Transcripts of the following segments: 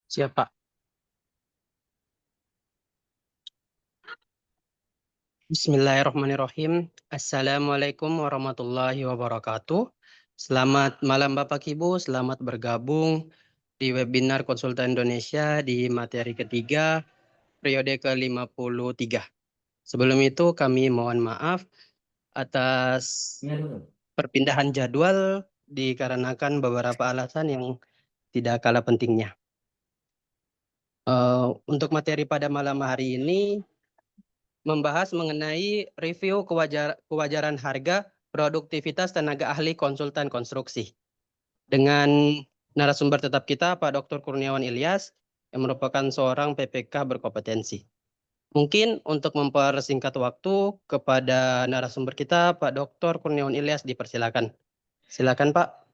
Siap, Pak. Bismillahirrahmanirrahim. Assalamualaikum warahmatullahi wabarakatuh. Selamat malam Bapak Ibu, selamat bergabung di webinar Konsultan Indonesia di materi ketiga, periode ke-53. Sebelum itu kami mohon maaf atas perpindahan jadwal dikarenakan beberapa alasan yang tidak kalah pentingnya. Untuk materi pada malam hari ini membahas mengenai review kewajaran harga produktivitas tenaga ahli konsultan konstruksi. Dengan narasumber tetap kita, Pak Dr. Kurniawan Ilyas, yang merupakan seorang PPK berkompetensi. Mungkin untuk mempersingkat waktu kepada narasumber kita, Pak Dr. Kurniawan Ilyas, dipersilakan. Silakan, Pak.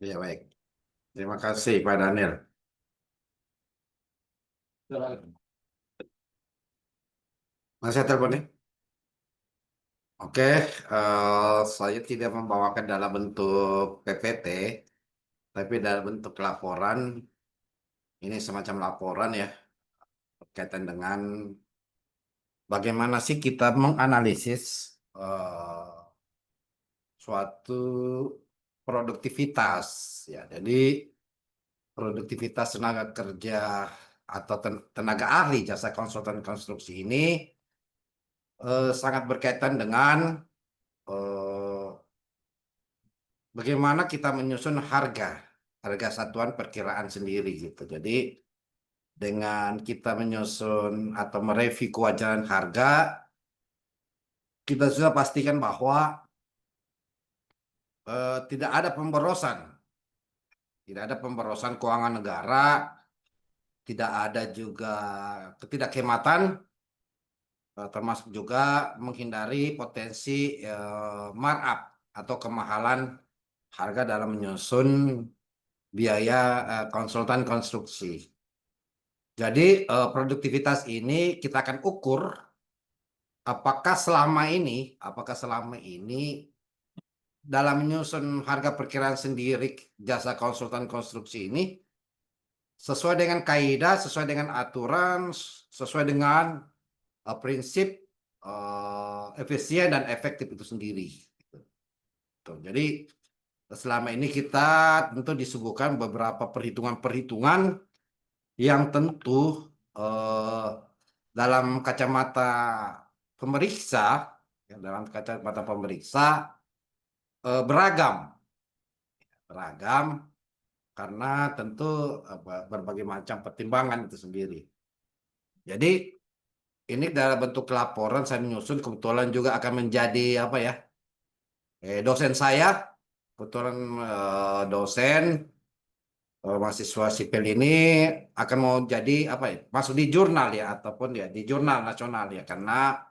Ya, baik. Terima kasih Pak Daniel. Mas, saya telepon nih. Oke, saya tidak membawakan dalam bentuk PPT, tapi dalam bentuk laporan. Ini semacam laporan ya, berkaitan dengan bagaimana sih kita menganalisis suatu produktivitas. Ya, jadi produktivitas tenaga kerja atau tenaga ahli jasa konsultan konstruksi ini sangat berkaitan dengan eh, bagaimana kita menyusun harga satuan perkiraan sendiri gitu. Jadi dengan kita menyusun atau mereview kewajaran harga, kita sudah pastikan bahwa tidak ada pemborosan keuangan negara, tidak ada juga ketidakhematan, termasuk juga menghindari potensi markup atau kemahalan harga dalam menyusun biaya konsultan konstruksi. Jadi produktivitas ini kita akan ukur apakah selama ini dalam menyusun harga perkiraan sendiri jasa konsultan konstruksi ini sesuai dengan kaidah, sesuai dengan aturan, sesuai dengan prinsip efisien dan efektif itu sendiri. Tuh, jadi selama ini kita tentu disuguhkan beberapa perhitungan-perhitungan yang tentu dalam kacamata pemeriksa, beragam karena tentu berbagai macam pertimbangan itu sendiri. Jadi ini dalam bentuk laporan saya menyusun, kebetulan juga akan menjadi dosen saya, kebetulan dosen mahasiswa sipil ini akan mau jadi masuk di jurnal ya, ataupun ya di jurnal nasional ya, karena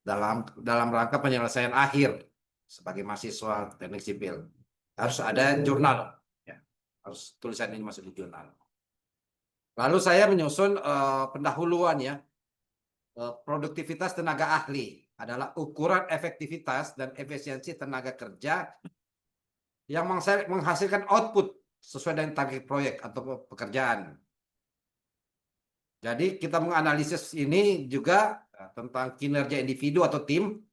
dalam rangka penyelesaian akhir sebagai mahasiswa teknik sipil harus ada jurnal ya, harus tulisan ini masuk di jurnal. Lalu saya menyusun pendahuluan ya, produktivitas tenaga ahli adalah ukuran efektivitas dan efisiensi tenaga kerja yang menghasilkan output sesuai dengan target proyek atau pekerjaan. Jadi kita menganalisis ini juga tentang kinerja individu atau tim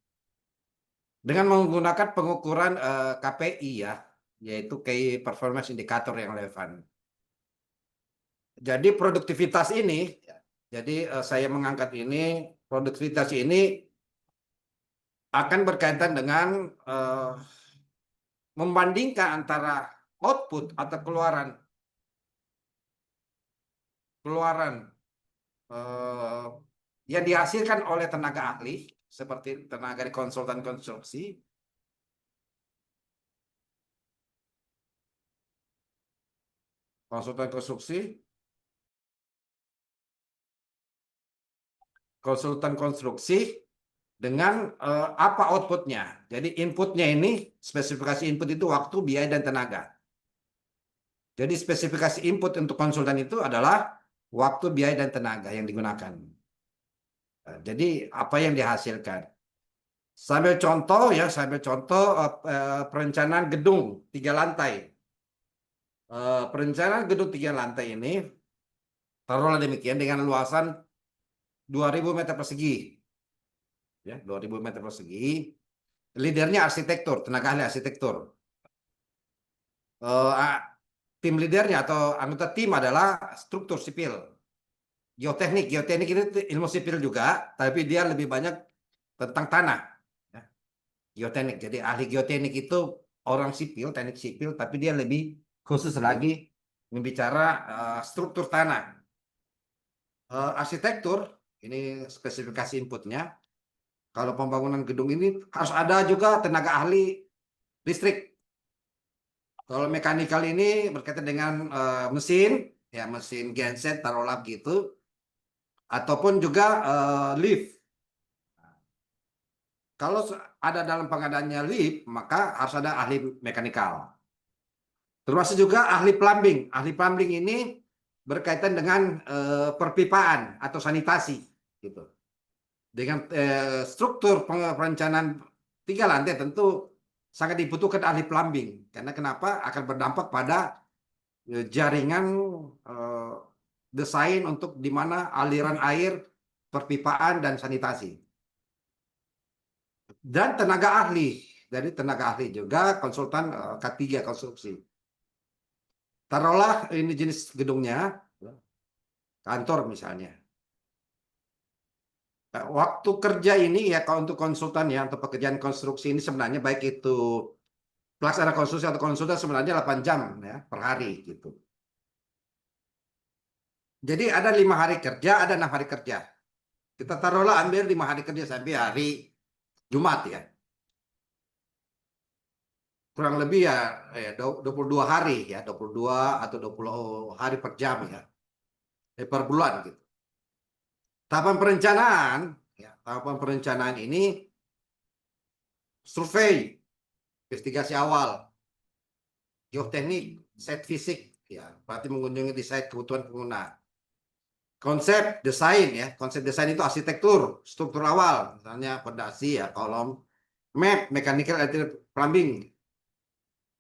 dengan menggunakan pengukuran KPI ya, yaitu Key Performance Indicator yang relevan. Jadi produktivitas ini, jadi saya mengangkat ini, produktivitas ini akan berkaitan dengan membandingkan antara output atau keluaran yang dihasilkan oleh tenaga ahli seperti tenaga di konsultan konstruksi dengan apa outputnya. Jadi inputnya ini, spesifikasi input itu waktu, biaya, dan tenaga. Jadi spesifikasi input untuk konsultan itu adalah waktu, biaya, dan tenaga yang digunakan. Jadi apa yang dihasilkan. Sambil contoh ya, perencanaan gedung 3 lantai. Perencanaan gedung 3 lantai ini taruhlah demikian dengan luasan 2.000 meter persegi. Ya, 2.000 meter persegi. Leadernya arsitektur, tenaga ahli arsitektur. Tim leadernya atau anggota tim adalah struktur sipil. Geoteknik ini ilmu sipil juga, tapi dia lebih banyak tentang tanah. Ya. Geoteknik, jadi ahli geoteknik itu orang sipil, teknik sipil, tapi dia lebih khusus lagi membicara struktur tanah. Arsitektur, ini spesifikasi inputnya. Kalau pembangunan gedung ini harus ada juga tenaga ahli listrik. Kalau mekanikal ini berkaitan dengan mesin, ya mesin genset, taruhlah gitu, ataupun juga lift. Kalau ada dalam pengadaannya lift, maka harus ada ahli mekanikal. Termasuk juga ahli plumbing. Ahli plumbing ini berkaitan dengan perpipaan atau sanitasi, gitu. Dengan struktur perencanaan 3 lantai tentu sangat dibutuhkan ahli plumbing. Karena kenapa? Akan berdampak pada jaringan desain untuk di mana aliran air, perpipaan, dan sanitasi. Dan tenaga ahli. Dari tenaga ahli juga konsultan K3 konstruksi. Taruhlah ini jenis gedungnya, kantor misalnya. Waktu kerja ini ya kalau untuk konsultan ya, untuk pekerjaan konstruksi ini sebenarnya baik itu pelaksana konstruksi atau konsultan sebenarnya 8 jam ya per hari gitu. Jadi ada 5 hari kerja, ada 6 hari kerja. Kita taruhlah ambil 5 hari kerja sampai hari Jumat ya. Kurang lebih ya 22 hari ya, 22 atau 20 hari per jam ya. Per bulan gitu. Tahapan perencanaan ini survei, investigasi awal, geoteknik, site fisik ya, berarti mengunjungi di site kebutuhan pengguna. Konsep desain ya, konsep desain itu arsitektur, struktur awal, misalnya fondasi ya, kolom, map, mechanical, plumbing,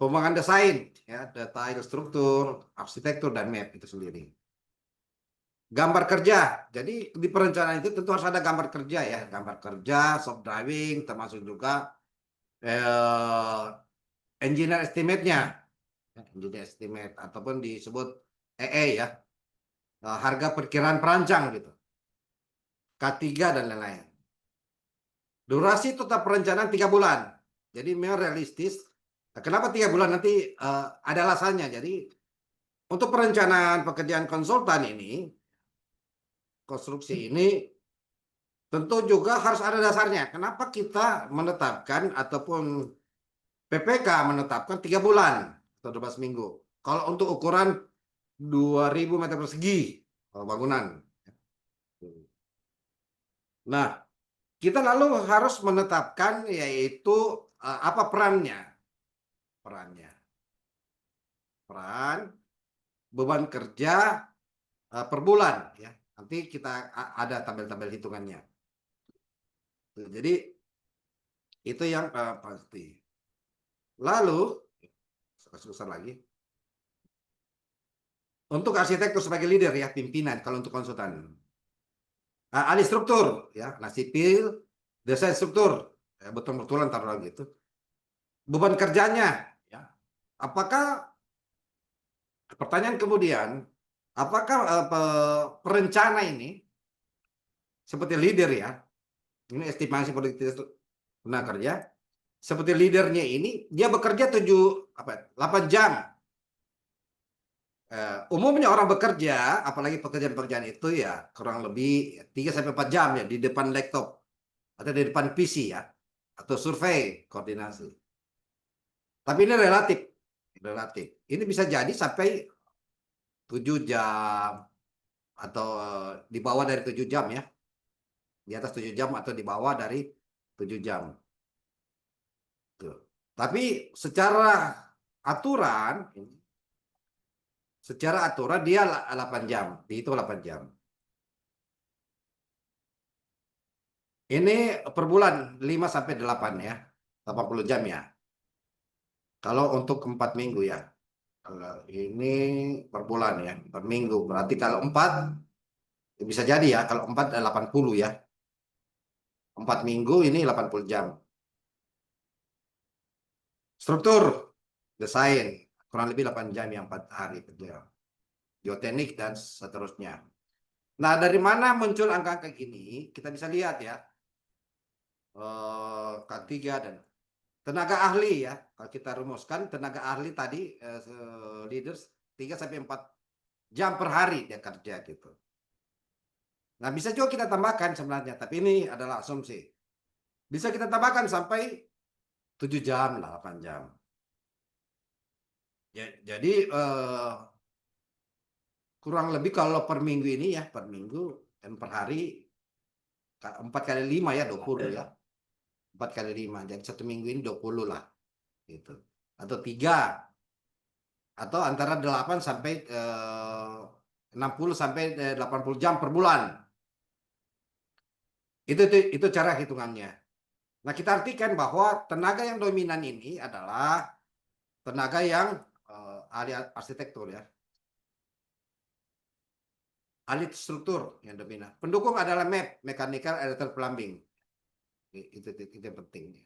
pembangunan desain ya, detail struktur, arsitektur dan map itu sendiri. Gambar kerja, jadi di perencanaan itu tentu harus ada gambar kerja ya, gambar kerja, shop drawing, termasuk juga engineer estimate-nya, engineer estimate ataupun disebut EE ya, harga perkiraan perancang gitu, K3 dan lain-lain. Durasi total perencanaan 3 bulan, jadi memang realistis. Kenapa 3 bulan? Nanti ada alasannya. Jadi untuk perencanaan pekerjaan konsultan ini, konstruksi ini tentu juga harus ada dasarnya. Kenapa kita menetapkan ataupun PPK menetapkan 3 bulan atau 12 minggu. Kalau untuk ukuran 2.000 meter persegi bangunan. Nah, kita lalu harus menetapkan yaitu apa perannya. Peran beban kerja per bulan ya. Nanti kita ada tabel-tabel hitungannya. Jadi itu yang pasti. Lalu besar lagi. Untuk arsitektur sebagai leader ya, pimpinan kalau untuk konsultan. Ahli struktur ya, nah sipil, desain struktur, ya, betul-betulan taruh gitu. Beban kerjanya ya. Apakah pertanyaan kemudian, apakah perencana ini seperti leader ya, ini estimasi produktivitas tenaga kerja, seperti leadernya ini dia bekerja 8 jam. Umumnya orang bekerja, apalagi pekerjaan-pekerjaan itu ya kurang lebih 3-4 jam ya di depan laptop atau di depan PC ya, atau survei koordinasi. Tapi ini relatif. Ini bisa jadi sampai 7 jam atau di bawah dari 7 jam ya. Di atas 7 jam atau di bawah dari 7 jam. Tuh. Tapi aturan secara aturan dia 8 jam, dihitung 8 jam. Ini per bulan 5 sampai 8 ya. 80 jam ya. Kalau untuk 4 minggu ya. Kalau ini per bulan ya, per minggu. Berarti kalau 4 ya bisa jadi ya, kalau 4 80 ya. 4 minggu ini 80 jam. Struktur, desain, kurang lebih 8 jam yang 4 hari kerja. Geoteknik dan seterusnya. Nah, dari mana muncul angka-angka gini? Kita bisa lihat ya. K3 dan tenaga ahli ya. Kalau kita rumuskan tenaga ahli tadi leaders 3 sampai 4 jam per hari dia kerja gitu. Nah, bisa juga kita tambahkan sebenarnya, tapi ini adalah asumsi. Bisa kita tambahkan sampai 7 jam, 8 jam. Jadi kurang lebih kalau per minggu ini ya, per minggu dan per hari 4 kali 5 ya 20 ya. 4 kali 5. Jadi 1 minggu ini 20 lah. Gitu. Atau 3. Atau antara 8 sampai 60 sampai 80 jam per bulan. Itu cara hitungannya. Nah, kita artikan bahwa tenaga yang dominan ini adalah tenaga yang ahli arsitektur ya. Ahli struktur yang dominan. Pendukung adalah mechanical, electrical, plumbing. Itu yang penting.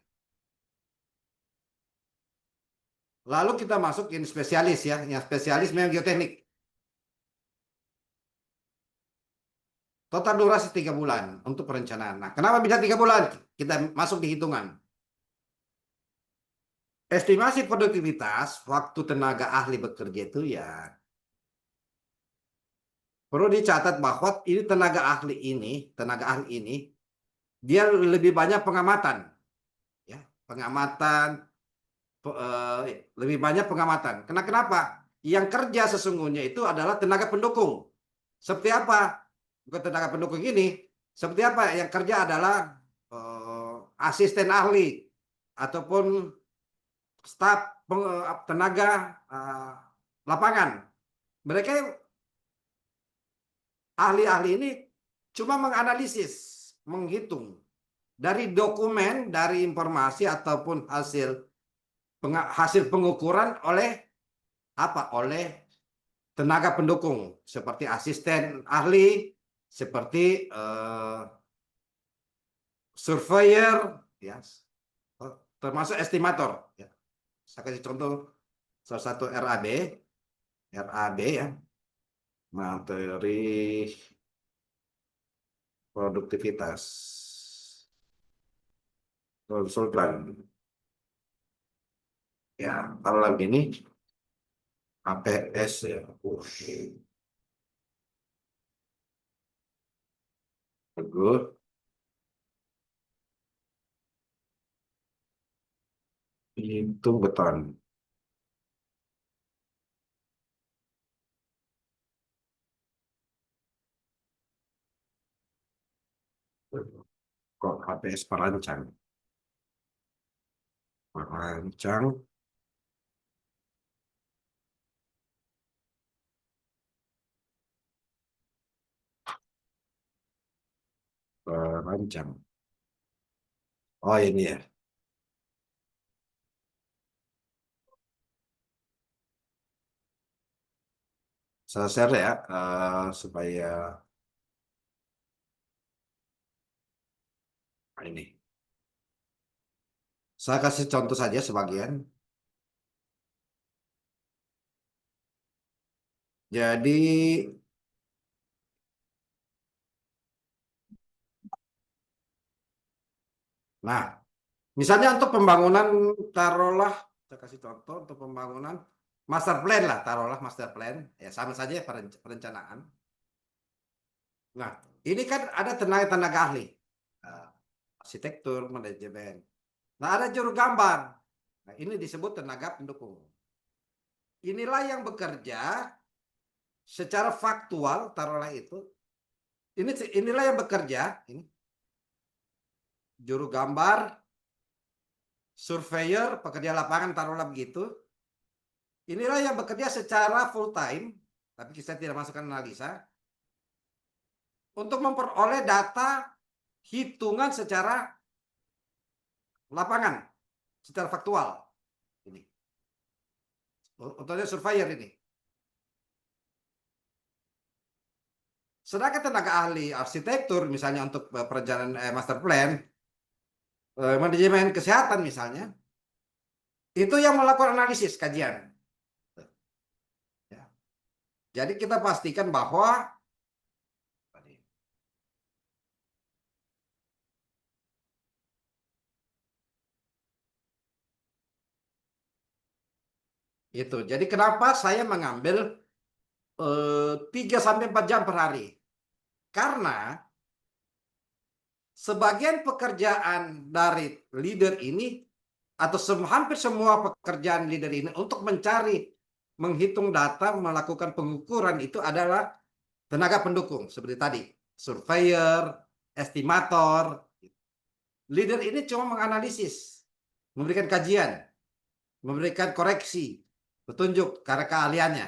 Lalu kita masuk yang spesialis ya. Yang spesialis memang geoteknik. Total durasi 3 bulan untuk perencanaan. Nah, kenapa bisa 3 bulan? Kita masuk di hitungan. Estimasi produktivitas waktu tenaga ahli bekerja itu ya perlu dicatat bahwa ini tenaga ahli ini dia lebih banyak pengamatan ya, lebih banyak pengamatan. Kenapa? Yang kerja sesungguhnya itu adalah tenaga pendukung. Seperti apa? Bukan tenaga pendukung ini, seperti apa? Yang kerja adalah asisten ahli ataupun staf tenaga lapangan. Mereka ahli-ahli ini cuma menganalisis, menghitung dari dokumen, dari informasi ataupun hasil pengukuran oleh apa? Oleh tenaga pendukung seperti asisten ahli, seperti surveyor, ya, termasuk estimator. Ya. Saya kasih contoh salah satu RAB ya, materi produktivitas konsultan. Ya, kalau ini APS ya. Bagus. Itu beton. Kok APS perancang? Perancang. Perancang. Oh ini ya. Saya share ya supaya ini. Saya kasih contoh saja sebagian. Jadi nah, misalnya untuk pembangunan taruhlah saya kasih contoh untuk pembangunan master plan lah, taruhlah master plan ya sama saja perencanaan. Nah, ini kan ada tenaga ahli, arsitektur, manajemen. Nah, ada juru gambar. Nah, ini disebut tenaga pendukung. Inilah yang bekerja secara faktual, taruhlah itu. Inilah yang bekerja, ini juru gambar, surveyor, pekerja lapangan, taruhlah begitu. Inilah yang bekerja secara full time, tapi kita tidak masukkan analisa untuk memperoleh data hitungan secara lapangan, secara faktual. Ini. Contohnya surveyor ini. Sedangkan tenaga ahli arsitektur misalnya untuk perencanaan master plan, manajemen kesehatan misalnya, itu yang melakukan analisis kajian. Ya. Jadi kita pastikan bahwa itu. Jadi kenapa saya mengambil 3-4 jam per hari? Karena sebagian pekerjaan dari leader ini atau hampir semua pekerjaan leader ini untuk mencari, menghitung data, melakukan pengukuran itu adalah tenaga pendukung seperti tadi, surveyor, estimator. Leader ini cuma menganalisis, memberikan kajian, memberikan koreksi, petunjuk karena keahliannya.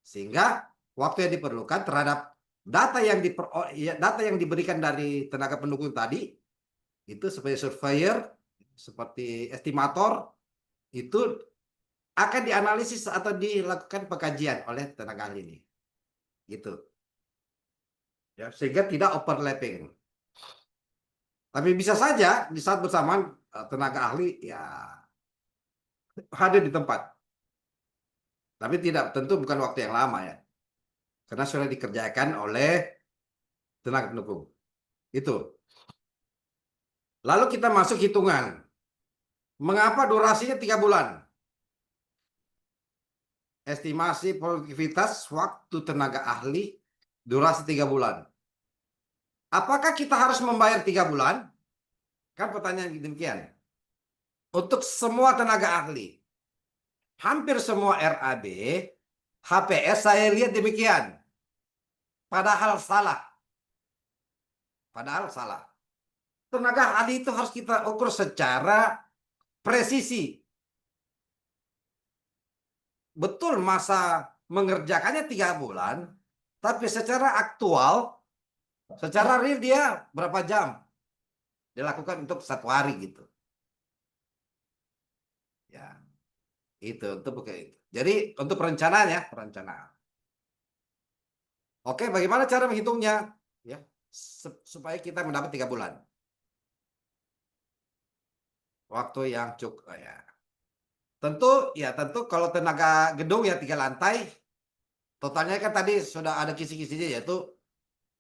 Sehingga waktu yang diperlukan terhadap data yang diberikan dari tenaga pendukung tadi itu seperti surveyor, seperti estimator itu akan dianalisis atau dilakukan pengkajian oleh tenaga ahli ini. Gitu. Ya, sehingga tidak overlapping. Tapi bisa saja di saat bersamaan tenaga ahli ya hadir di tempat. Tapi tidak, tentu bukan waktu yang lama ya. Karena sudah dikerjakan oleh tenaga pendukung. Itu. Lalu kita masuk hitungan. Mengapa durasinya 3 bulan? Estimasi produktivitas waktu tenaga ahli durasi 3 bulan. Apakah kita harus membayar 3 bulan? Kan pertanyaan demikian. Untuk semua tenaga ahli. Hampir semua RAB, HPS saya lihat demikian. Padahal salah. Padahal salah. Tenaga ahli itu harus kita ukur secara presisi. Betul masa mengerjakannya 3 bulan, tapi secara aktual, secara real dia berapa jam dilakukan untuk 1 hari gitu. Ya, itu untuk itu. Jadi untuk perencanaan. Oke, bagaimana cara menghitungnya? Ya, supaya kita mendapat 3 bulan. Waktu yang cukup ya. Tentu kalau tenaga gedung ya 3 lantai, totalnya kan tadi sudah ada kisi-kisinya yaitu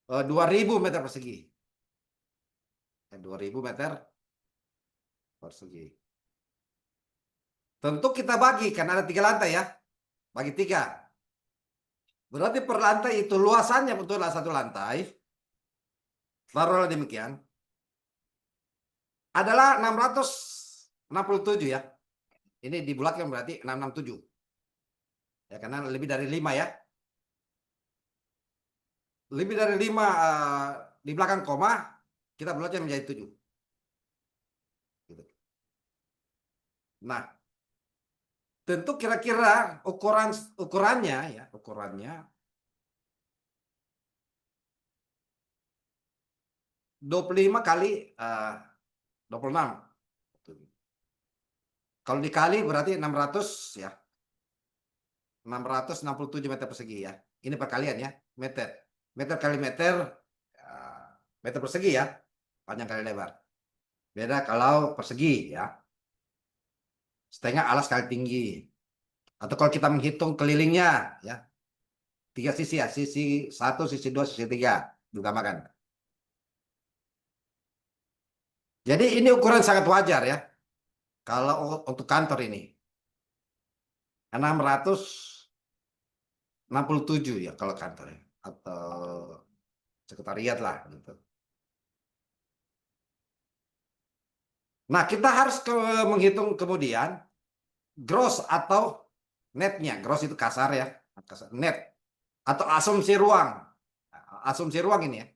2.000 meter persegi. 2.000 meter persegi. Tentu kita bagi karena ada 3 lantai ya. Bagi 3. Berarti per lantai itu luasannya betul 1 lantai. Taruhlah demikian. Adalah 667 ya. Ini di bulatkan berarti 667. Ya karena lebih dari 5 ya. Lebih dari 5 di belakang koma kita bulatkan menjadi 7. Gitu. Nah, tentu kira-kira ukurannya 25 kali 26. Kalau dikali berarti 600 ya. 667 meter persegi ya. Ini perkalian ya, meter. Meter kali meter, meter persegi ya. Panjang kali lebar. Beda kalau persegi ya. Setengah alas kali tinggi. Atau kalau kita menghitung kelilingnya ya. 3 sisi ya, sisi 1, sisi 2, sisi 3. Ditambahkan. Jadi ini ukuran sangat wajar ya. Kalau untuk kantor ini. 667 ya kalau kantor ya. Atau sekretariat lah gitu. Nah, kita harus menghitung kemudian gross atau netnya. Gross itu kasar ya, net atau asumsi ruang. Asumsi ruang ini ya.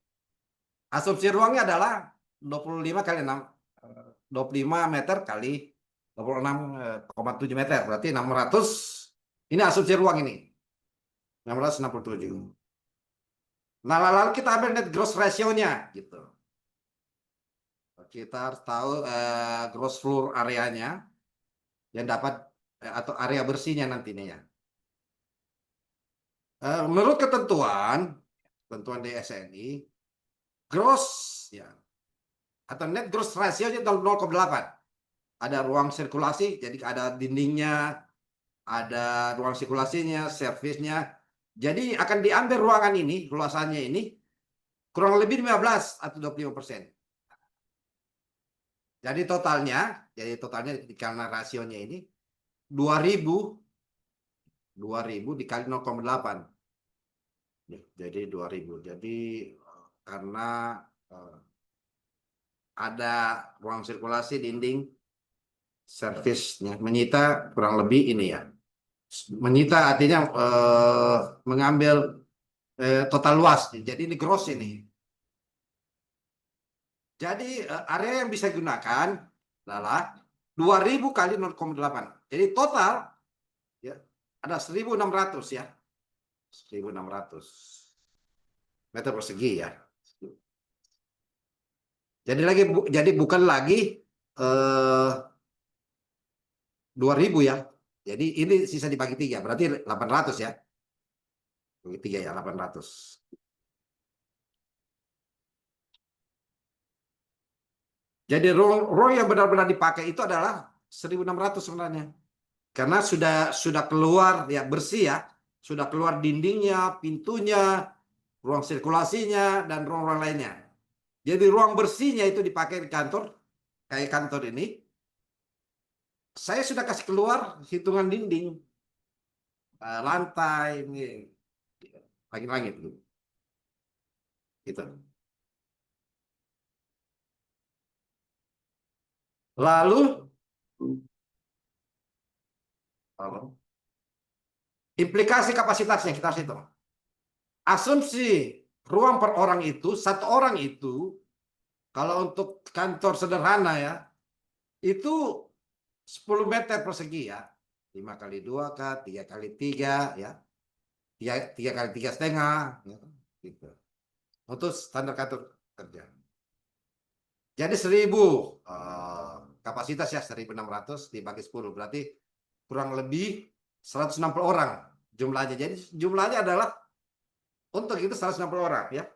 Asumsi ruangnya adalah 25 kali 6, 25 meter kali 26,7 meter. Berarti 600. Ini asumsi ruang ini. 667. Nah, lalu kita ambil net gross ratio-nya gitu. kita harus tahu gross floor areanya yang dapat atau area bersihnya nantinya ya. Menurut ketentuan DSNI, gross ya atau net gross ratio-nya 0,8. Ada ruang sirkulasi, jadi ada dindingnya, ada ruang sirkulasinya, servisnya. Jadi akan diambil ruangan ini, luasannya ini kurang lebih 15 atau 25%. Jadi totalnya karena rasionya ini 2000 dikali 0,8. Jadi 2000. Jadi karena ada ruang sirkulasi, dinding, servisnya menyita kurang lebih ini ya. Menyita artinya mengambil total luas. Jadi ini gross ini. Jadi area yang bisa digunakan adalah 2000 kali 0,8. Jadi total ya ada 1600 ya. 1600 meter persegi ya. Jadi bukan lagi 2000 ya. Jadi ini sisa dibagi 3, berarti 800 ya. Bagi 3 ya, 800. Jadi ruang yang benar-benar dipakai itu adalah 1600 sebenarnya. Karena sudah keluar ya, bersih ya. Sudah keluar dindingnya, pintunya, ruang sirkulasinya, dan ruang-ruang lainnya. Jadi ruang bersihnya itu dipakai di kantor, kayak kantor ini. Saya sudah kasih keluar hitungan dinding, lantai, langit-langit gitu. Lalu implikasi kapasitasnya kita harus hitung. Asumsi ruang per orang itu, satu orang itu, kalau untuk kantor sederhana ya, itu 10 meter persegi ya. 5 kali 2 kah, 3 kali 3 ya. 3 kali 3,5 ya, gitu. Untuk standar kantor kerja. Jadi 1000 kapasitas ya, 1600 dibagi 10 berarti kurang lebih 160 orang jumlahnya. Jadi jumlahnya adalah untuk itu 160 orang ya.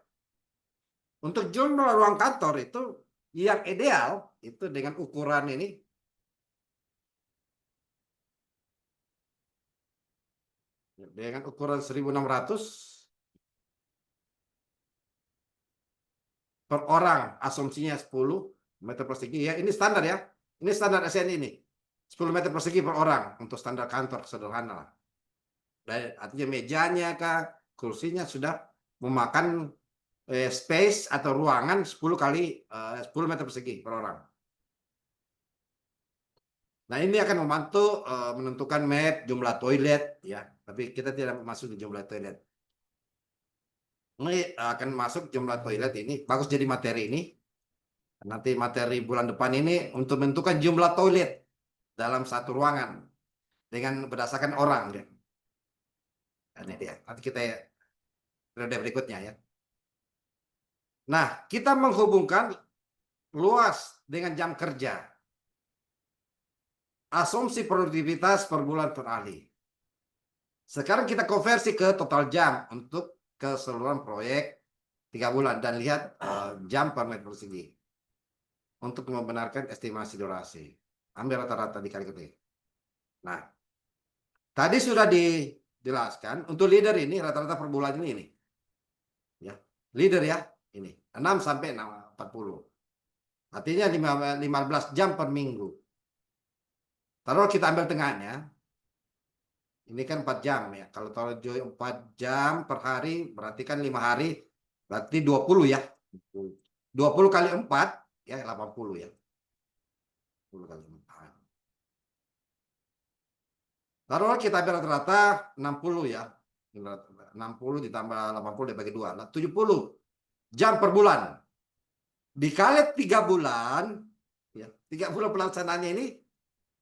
Untuk jumlah ruang kantor itu yang ideal itu dengan ukuran ini dengan ukuran 1600 per orang, asumsinya 10 meter persegi ya. Ini standar ya. Ini standar SNI ini. 10 meter persegi per orang untuk standar kantor sederhana lah. Dan artinya mejanya kah, kursinya sudah memakan space atau ruangan 10 kali 10 meter persegi per orang. Nah, ini akan membantu menentukan map jumlah toilet ya, tapi kita tidak masuk di jumlah toilet. Ini akan masuk jumlah toilet ini, bagus jadi materi ini. Nanti materi bulan depan ini untuk menentukan jumlah toilet dalam satu ruangan dengan berdasarkan orang ya. Ini dia. Nanti kita periode berikutnya ya. Nah, kita menghubungkan luas dengan jam kerja. Asumsi produktivitas per bulan per ahli. Sekarang kita konversi ke total jam untuk keseluruhan proyek 3 bulan dan lihat jam per meter persegi untuk membenarkan estimasi durasi. Ambil rata-rata dikali ketik. Nah, tadi sudah dijelaskan untuk leader ini rata-rata per bulan ini. Ya, leader ya, ini 6 sampai 40. Artinya 15 jam per minggu. Taruh kita ambil tengahnya. Ini kan 4 jam ya. Kalau taruh 4 jam per hari berarti kan 5 hari berarti 20 ya. 20 kali 4 ya 80 ya. 10 kali 4. Taruh kita ambil rata-rata 60 ya. 60 ditambah 80 dibagi 2. 70 jam per bulan. Dikali 3 bulan, ya, 3 bulan pelaksanaannya ini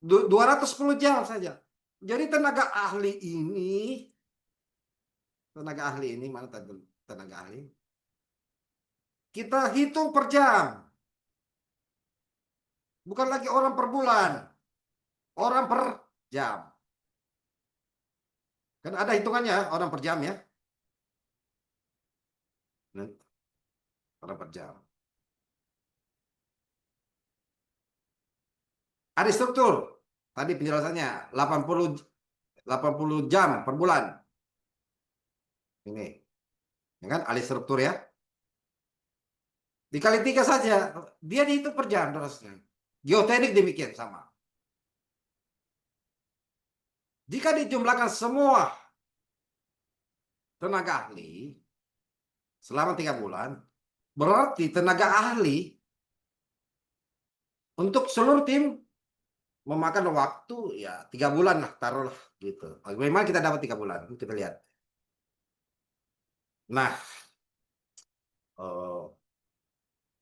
210 jam saja. Jadi tenaga ahli ini, mana tenaga ahli? Kita hitung per jam. Bukan lagi orang per bulan, orang per jam. Kan ada hitungannya orang per jam ya. Orang per jam. Ada struktur. Tadi penjelasannya 80 jam per bulan. Ini. Ya kan alih struktur ya. Dikali 3 saja. Dia dihitung per jam terusnya. Geoteknik demikian sama. Jika dijumlahkan semua tenaga ahli selama 3 bulan, berarti tenaga ahli untuk seluruh tim memakan waktu ya 3 bulan lah, taruhlah gitu. Memang kita dapat 3 bulan, kita lihat. Nah,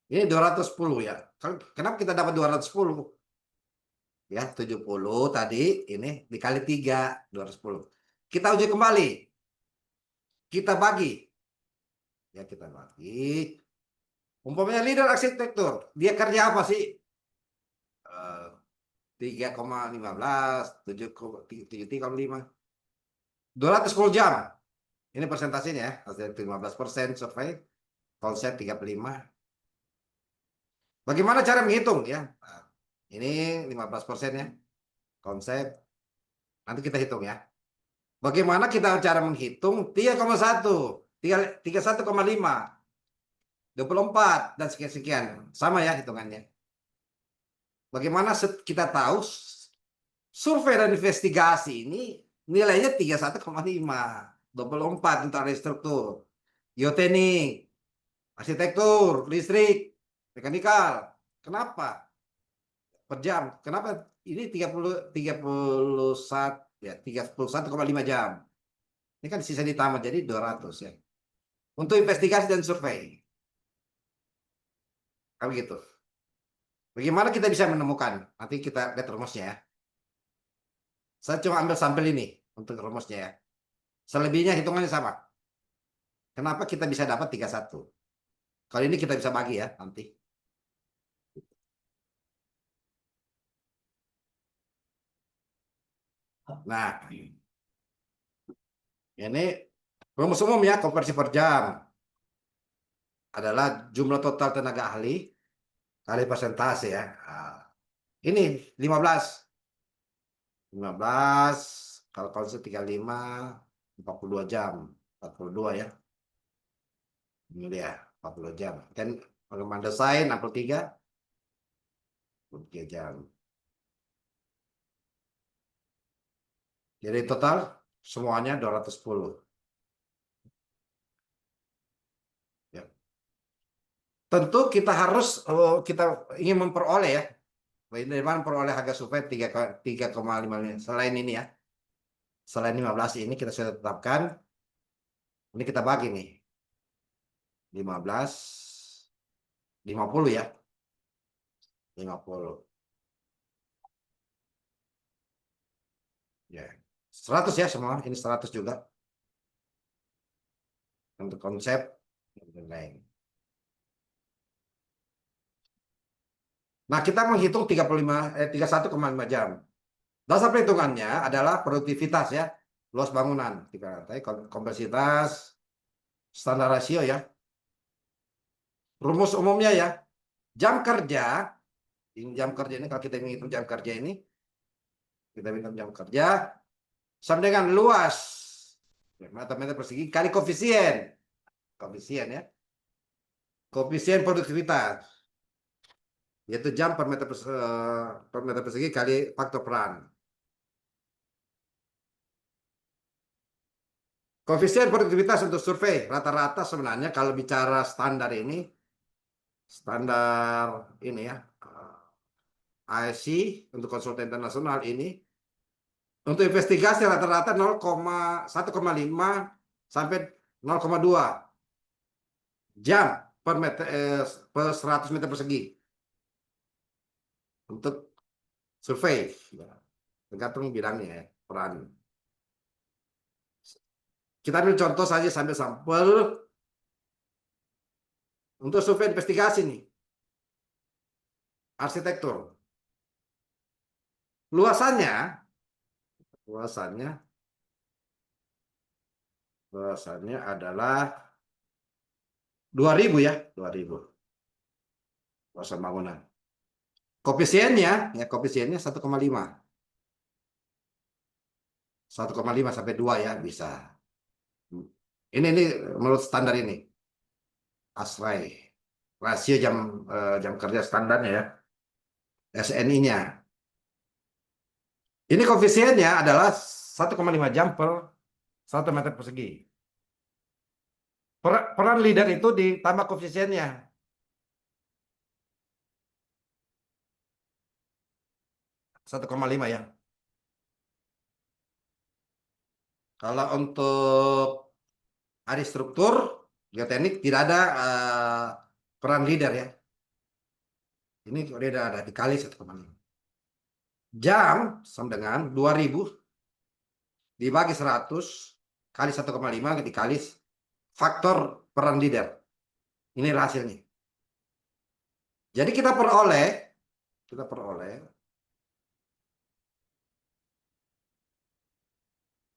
ini 210 ya. Kenapa kita dapat 210? Ya, 70 tadi, ini dikali 3, 210. Kita uji kembali. Kita bagi. Ya, kita bagi. Umpamanya leader arsitektur, dia kerja apa sih? 3,15, 73,5. 210 jam. Ini persentasenya ya, 15% survei, konsep 35. Bagaimana cara menghitung ya? Ini 15% ya, konsep. Nanti kita hitung ya. Bagaimana kita cara menghitung 3,1, 31,5, 24 dan sekian-sekian. Sama ya hitungannya. Bagaimana kita tahu survei dan investigasi ini nilainya 31,5, 24 untuk struktur, geoteknik, arsitektur, listrik, mekanikal. Kenapa? Per jam. Kenapa ini 31,5 jam. Ini kan sisa ditambah jadi 200 ya. Untuk investigasi dan survei. Kalau gitu. Bagaimana kita bisa menemukan? Nanti kita lihat rumusnya ya. Saya cuma ambil sampel ini untuk rumusnya ya. Selebihnya hitungannya sama. Kenapa kita bisa dapat 31? Kalau ini kita bisa bagi ya nanti. Nah, ini rumus umum ya, konversi per jam adalah jumlah total tenaga ahli kali persentase ya. Nah, ini 15 kalau konsep 35, 42 jam, 42 ya. Ini dia 40 jam. Dan pengembangan desain 63 jam. Jadi total semuanya 210. Ya. Tentu kita harus kita ingin memperoleh ya. Dari mana memperoleh harga survei 3,5 selain ini ya. Selain 15 ini kita sudah tetapkan. Ini kita bagi nih. 15 50 ya. 50. Ya. 100 ya semua. Ini 100 juga. Untuk konsep dan lain. Nah, kita menghitung 31,5 jam. Dasar perhitungannya adalah produktivitas ya, luas bangunan, kompleksitas, standar rasio ya. Rumus umumnya ya, jam kerja ini kalau kita menghitung jam kerja ini, kita menghitung jam kerja sama dengan luas meter persegi kali koefisien ya, koefisien produktivitas. Yaitu jam per meter persegi kali faktor peran. Koefisien produktivitas untuk survei rata-rata sebenarnya kalau bicara standar ini ya, ASC untuk konsultan internasional ini untuk investigasi rata-rata 1,5 sampai 0,2 jam per 100 meter persegi untuk survei, tergantung bidangnya ya, peran. Kita ambil contoh saja sambil sampel untuk survei investigasi nih, arsitektur. luasannya adalah 2000 ya, 2000 luasan bangunan. Koefisiennya 1,5. 1,5 sampai 2 ya bisa. Ini menurut standar ini. ASRAI. Rasio jam kerja standarnya ya. SNI-nya. Ini koefisiennya adalah 1,5 jam per 1 meter persegi. Peran leader itu ditambah koefisiennya. Satu koma lima ya. Kalau untuk ahli struktur, geoteknik tidak ada peran leader ya. Ini udah ada dikali 1,5. Jam sama dengan 2000 dibagi 100 kali 1,5 dikali faktor peran leader. Ini hasilnya. Jadi kita peroleh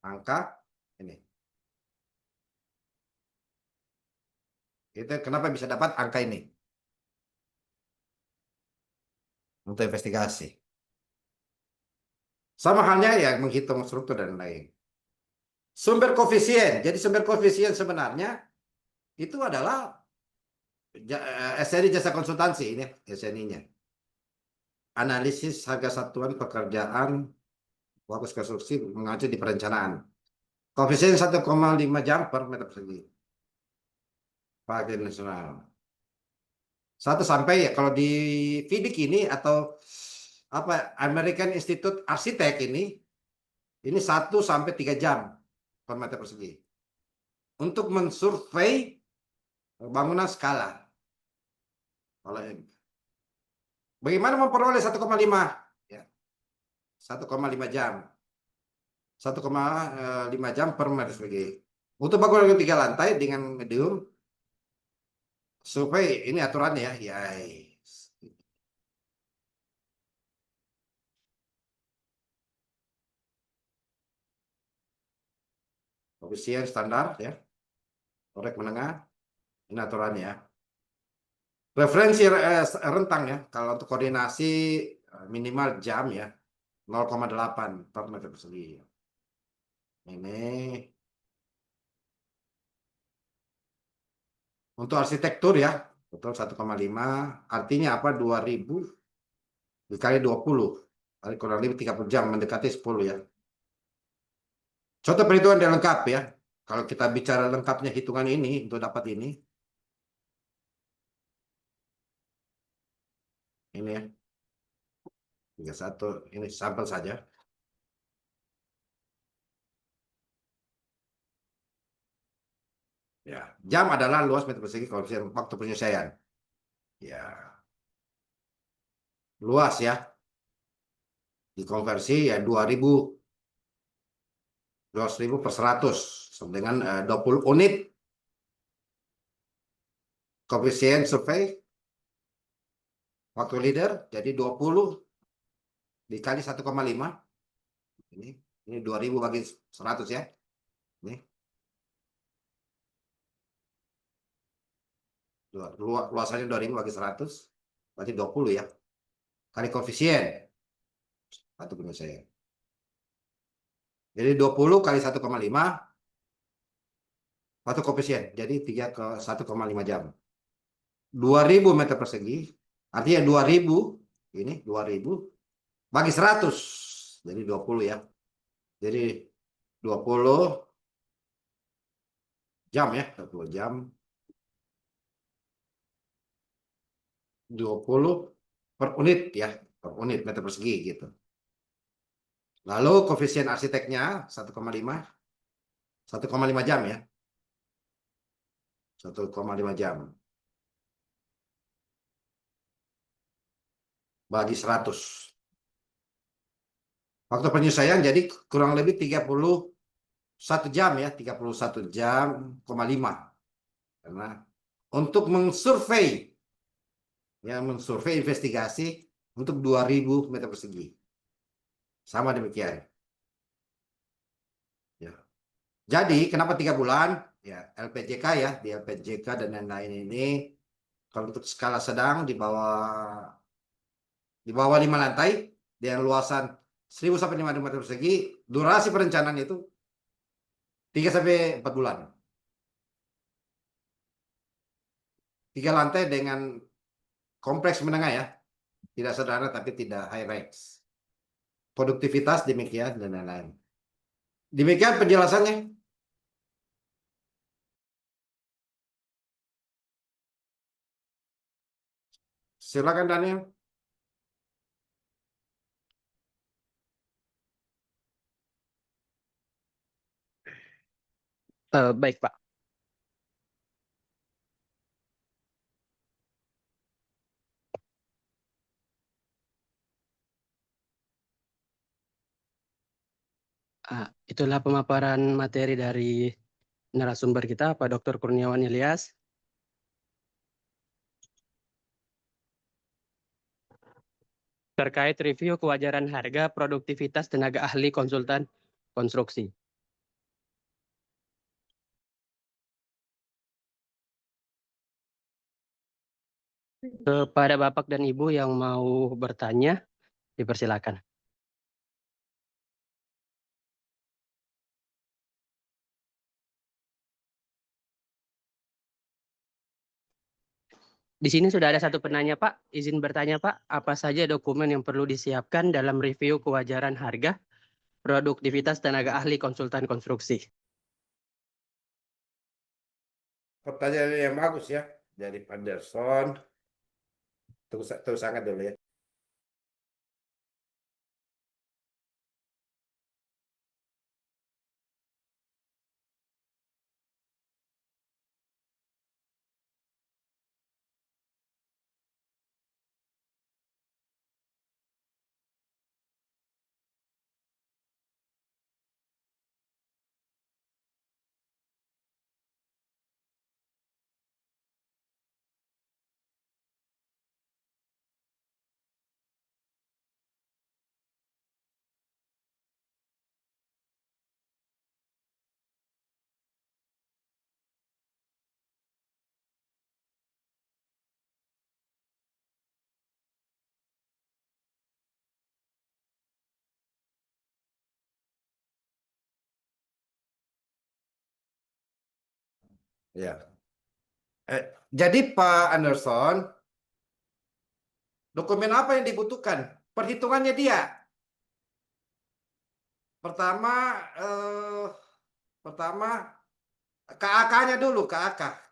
angka ini. Itu kenapa bisa dapat angka ini? Untuk investigasi. Sama halnya ya menghitung struktur dan lain. Sumber koefisien. Jadi sumber koefisien sebenarnya itu adalah SNI jasa konsultansi ini SNI-nya. Analisis harga satuan pekerjaan fokus konstruksi mengacu di perencanaan. Koefisien 1,5 jam per meter persegi. Pakai nasional. 1 sampai ya kalau di FIDIC ini atau apa American Institute Arsitek ini 1 sampai 3 jam per meter persegi. Untuk mensurvei bangunan skala. Bagaimana memperoleh 1,5 ya. 1,5 jam. 1,5 jam per meter persegi. Untuk bangunan 3 lantai dengan medium survei ini aturannya ya. Koefisien standar ya. Korek menengah. Ini aturannya ya. Referensi rentang ya. Kalau untuk koordinasi minimal jam ya. 0,8 per meter persegi. Ini untuk arsitektur ya. Betul 1,5. Artinya apa? 2000 dikali 20. Kurang lebih 30 jam. Mendekati 10 ya. Contoh perhitungan yang lengkap ya. Kalau kita bicara lengkapnya hitungan ini untuk dapat ini. Ini ya. 31. Ini sampel saja. Ya, jam adalah luas meter persegi koefisien waktu penyelesaian. Ya. Luas ya. Dikonversi ya 2000. 200.000 per 100 sama dengan 20 unit. Koefisien survei waktu leader jadi 20 dikali 1,5. Ini 2000 bagi 100 ya. Ini. Luasannya 2000 bagi 100 berarti 20 ya. Kali koefisien. Satu penyelesaian. Jadi 20 kali 1,5 satu koefisien. Jadi 3 ke 1,5 jam. 2000 meter persegi. Artinya 2000 ini 2000 bagi 100. Jadi 20 ya. Jadi 20 jam ya. 20 jam. 20 per unit ya. Per unit meter persegi gitu. Lalu koefisien arsiteknya 1,5. 1,5 jam ya. 1,5 jam. Bagi 100. Waktu penyelesaian jadi kurang lebih 31 jam ya. 31 jam, 5. Karena untuk mensurvei. Ya, mensurvei investigasi untuk 2000 meter persegi. Sama demikian. Ya. Jadi kenapa 3 bulan? Ya, LPJK ya, di LPJK dan lain-lain ini kalau untuk skala sedang di bawah 5 lantai dengan luasan 1.000 sampai 5.000 meter persegi, durasi perencanaan itu 3 sampai 4 bulan. 3 lantai dengan kompleks menengah ya, tidak sederhana tapi tidak high rise. Produktivitas demikian dan lain-lain. Demikian penjelasannya. Silakan Daniel. Baik, Pak. Itulah pemaparan materi dari narasumber kita, Pak Dr. Kurniawan Ilyas. Terkait review kewajaran harga produktivitas tenaga ahli konsultan konstruksi. Kepada Bapak dan Ibu yang mau bertanya, dipersilakan. Di sini sudah ada satu penanya, Pak. Izin bertanya, Pak, apa saja dokumen yang perlu disiapkan dalam review kewajaran harga produktivitas tenaga ahli konsultan konstruksi? Pertanyaan yang bagus ya dari Anderson. Terus sangat dulu ya. Ya. Jadi Pak Anderson, dokumen apa yang dibutuhkan? Perhitungannya dia. Pertama, pertama KAK-nya dulu, KAK,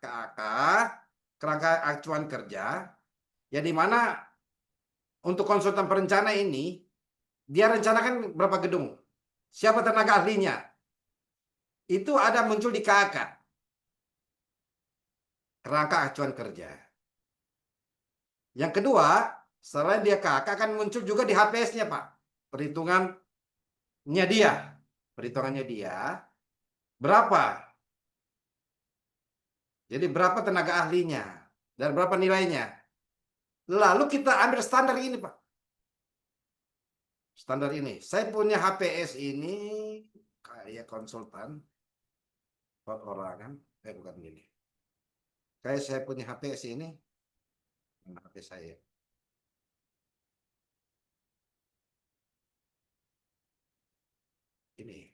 kerangka acuan kerja. Ya di mana untuk konsultan perencana ini, dia rencanakan berapa gedung? Siapa tenaga ahlinya? Itu ada muncul di KAK, kerangka acuan kerja. Yang kedua, selain dia KAK akan muncul juga di HPS-nya, Pak. Perhitungannya dia. Perhitungannya dia berapa? Jadi berapa tenaga ahlinya dan berapa nilainya? Lalu kita ambil standar ini, Pak. Standar ini. Saya punya HPS ini kayak konsultan perorangan. Bukan gini. Kayak saya punya HPS ini. HP saya. Ini.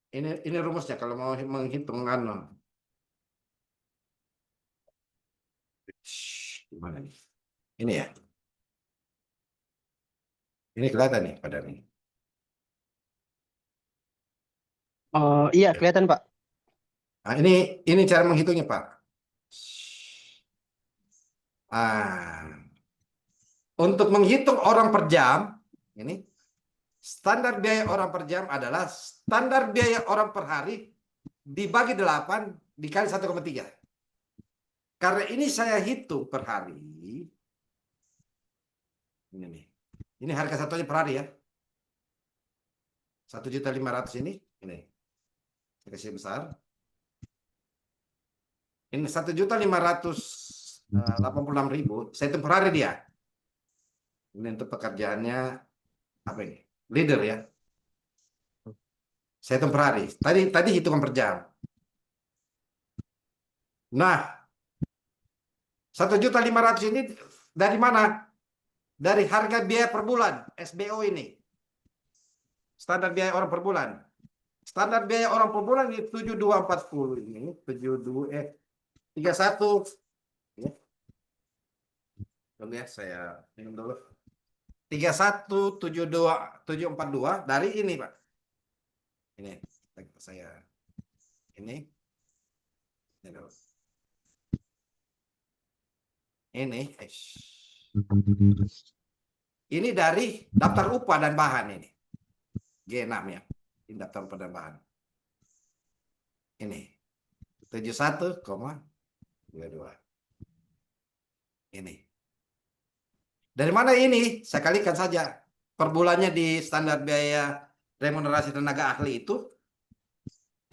Ini rumusnya kalau mau menghitung gimana nih? Ini ya. Ini kelihatan nih pada nih. Oh iya, kelihatan, Pak. Nah, ini cara menghitungnya, Pak. Untuk menghitung orang per jam, ini standar biaya orang per jam adalah standar biaya orang per hari dibagi 8 dikali 1,3. Karena ini saya hitung per hari. Ini nih. Ini harga satunya per hari ya. 1.500.000 ini. Saya kasih besar. Ini 1.586.000. Saya hitung per hari dia. Ini untuk pekerjaannya apa ini? Leader ya. Saya hitung per hari. Tadi hitungan per jam. Nah, 1.500.000 ini dari mana? Dari harga biaya per bulan SBO ini. Standar biaya orang per bulan. Standar biaya orang per bulan ini 7240 ini 31 ya. Dulu ya, saya minum dulu. 3172742 dari ini, Pak. Ini saya ini dulu. Ini dari daftar upah dan bahan ini. G6 ya. Ini daftar upah dan bahan. Ini 71,22. Ini. Dari mana ini? Saya kalikan saja. Per bulannya di standar biaya remunerasi tenaga ahli itu.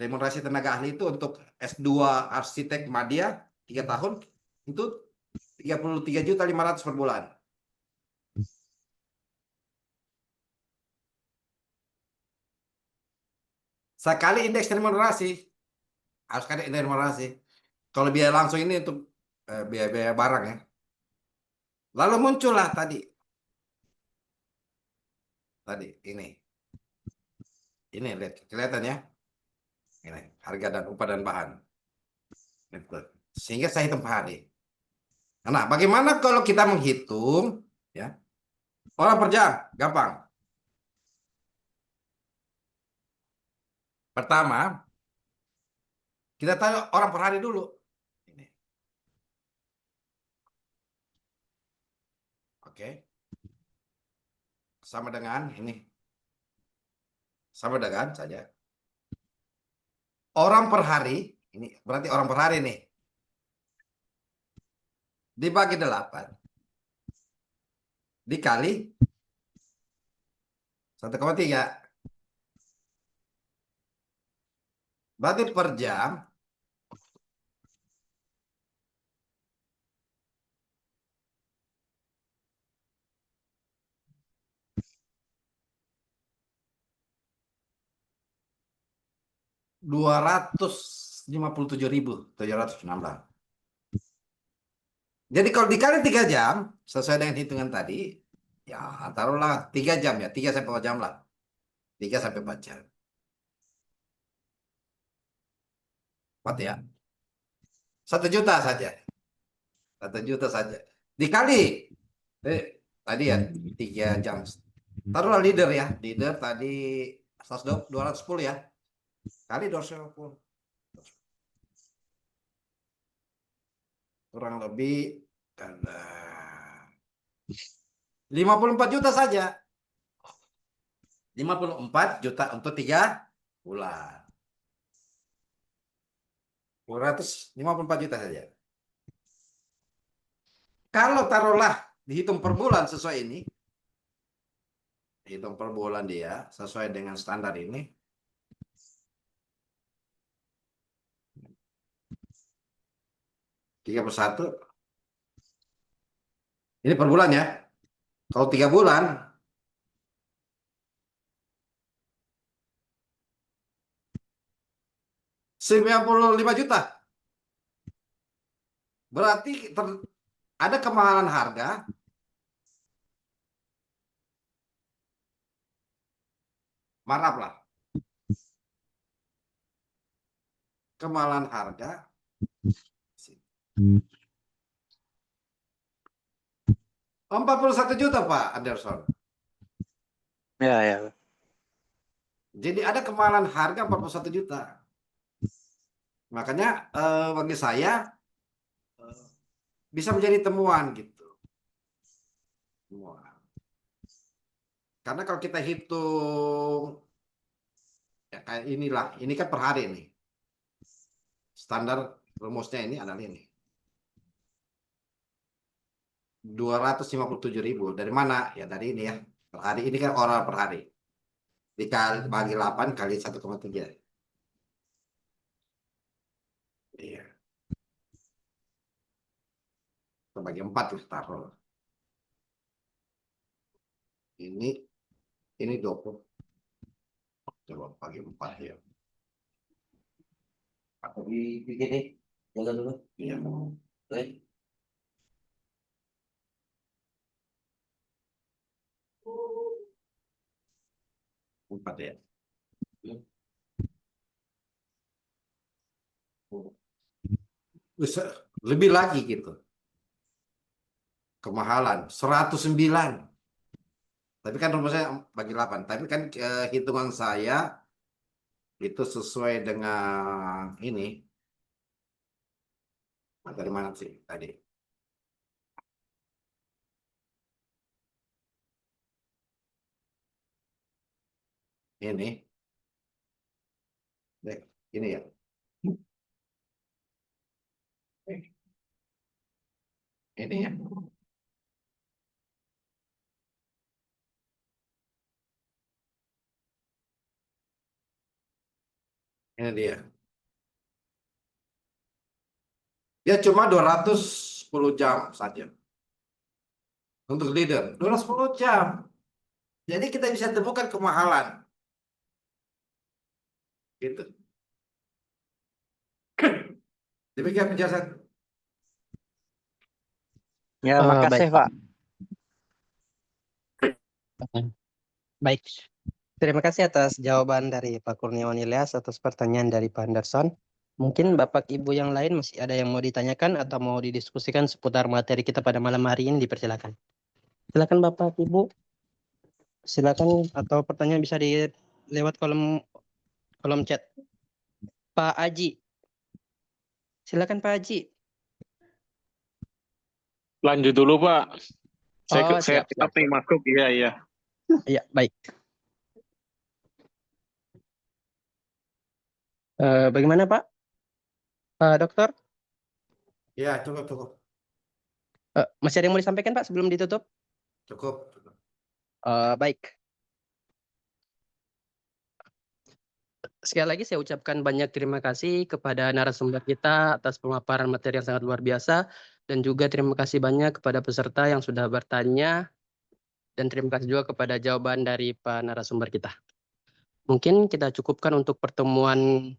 Remunerasi tenaga ahli itu untuk S2 arsitek media 3 tahun itu 33.500 per bulan. Sekali indeks remunerasi. Harus ada indeks remunerasi. Kalau biaya langsung ini untuk biaya-biaya barang ya. Lalu muncullah tadi ini. Ini lihat kelihatan ya. Ini harga dan upah dan bahan. Sehingga saya hitung per hari. Nah, bagaimana kalau kita menghitung ya? Orang per jam, gampang. Pertama, kita tahu orang per hari dulu. Ini. Oke. Sama dengan ini. Sama dengan saja. Orang per hari, ini berarti orang per hari nih. Dibagi 8. Dikali 1,3. Berarti per jam 257.716. Jadi kalau dikali 3 jam, sesuai dengan hitungan tadi, ya taruhlah 3 jam ya, 3 sampai 4 jam lah. 3 sampai 4 jam. 4 ya. 1 juta saja. 1 juta saja. Dikali. Tadi ya, 3 jam. Taruhlah leader ya. Leader tadi 210 ya. Kali 210. Kurang lebih 54 juta saja. 54 juta untuk 3 bulan. 254 juta saja. Kalau taruhlah dihitung per bulan sesuai ini. Hitung per bulan dia sesuai dengan standar ini. Tiga per 1. Ini per bulan ya. Kalau 3 bulan. 95 juta. Berarti ada kemahalan harga. Maaflah. Kemahalan harga. 41 juta Pak Anderson. Ya, ya. Jadi ada kemahalan harga 41 juta. Makanya bagi saya bisa menjadi temuan gitu. Temuan. Karena kalau kita hitung ya kayak inilah, ini kan per hari nih. Standar rumusnya ini adalah ini. 257.000. Dari mana? Ya dari ini ya. Per hari ini kan orang per hari. Dikali bagi 8 kali 1,3. Iya. Kita bagi 4 lah taruh. Ini 20. Coba bagi 4 ya. Atau begini, jalan dulu. Iya. Baik. Empat ya. Bisa lebih lagi gitu. Kemahalan 109. Tapi kan rumusnya bagi 8. Tapi kan hitungan saya itu sesuai dengan ini. Dari mana sih tadi? Ini. Ini ya. Ini ya. Ini dia. Ya cuma 210 jam saja. Untuk leader, 210 jam. Jadi kita bisa temukan kemahalan. Gitu. Demikian penjelasan. Ya, makasih, Pak. Baik. Terima kasih atas jawaban dari Pak Kurniawan Ilyas atas pertanyaan dari Pak Anderson. Mungkin Bapak Ibu yang lain masih ada yang mau ditanyakan atau mau didiskusikan seputar materi kita pada malam hari ini, dipersilakan. Silakan Bapak Ibu. Silakan, atau pertanyaan bisa lewat kolom chat. Pak Aji. Silakan Pak Aji. Lanjut dulu, Pak. Oh, Saya siap. tetap nih masuk. Iya, iya. Iya, baik. Bagaimana Pak? Pak Dokter? Ya, cukup. Masih ada yang mau disampaikan Pak sebelum ditutup? Cukup. Baik. Sekali lagi saya ucapkan banyak terima kasih kepada narasumber kita atas pemaparan materi yang sangat luar biasa, dan juga terima kasih banyak kepada peserta yang sudah bertanya, dan terima kasih juga kepada jawaban dari Pak narasumber kita. Mungkin kita cukupkan untuk pertemuan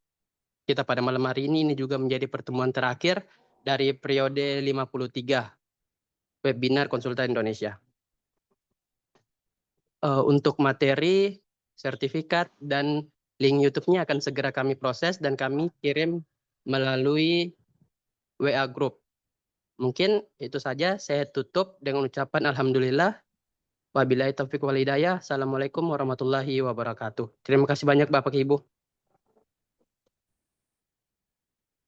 kita pada malam hari ini juga menjadi pertemuan terakhir dari periode 53 webinar Konsultan Indonesia. Untuk materi, sertifikat, dan link YouTube-nya akan segera kami proses dan kami kirim melalui WA Group. Mungkin itu saja, saya tutup dengan ucapan Alhamdulillah. Wabillahi taufiq wal hidayah. Assalamualaikum warahmatullahi wabarakatuh. Terima kasih banyak Bapak Ibu.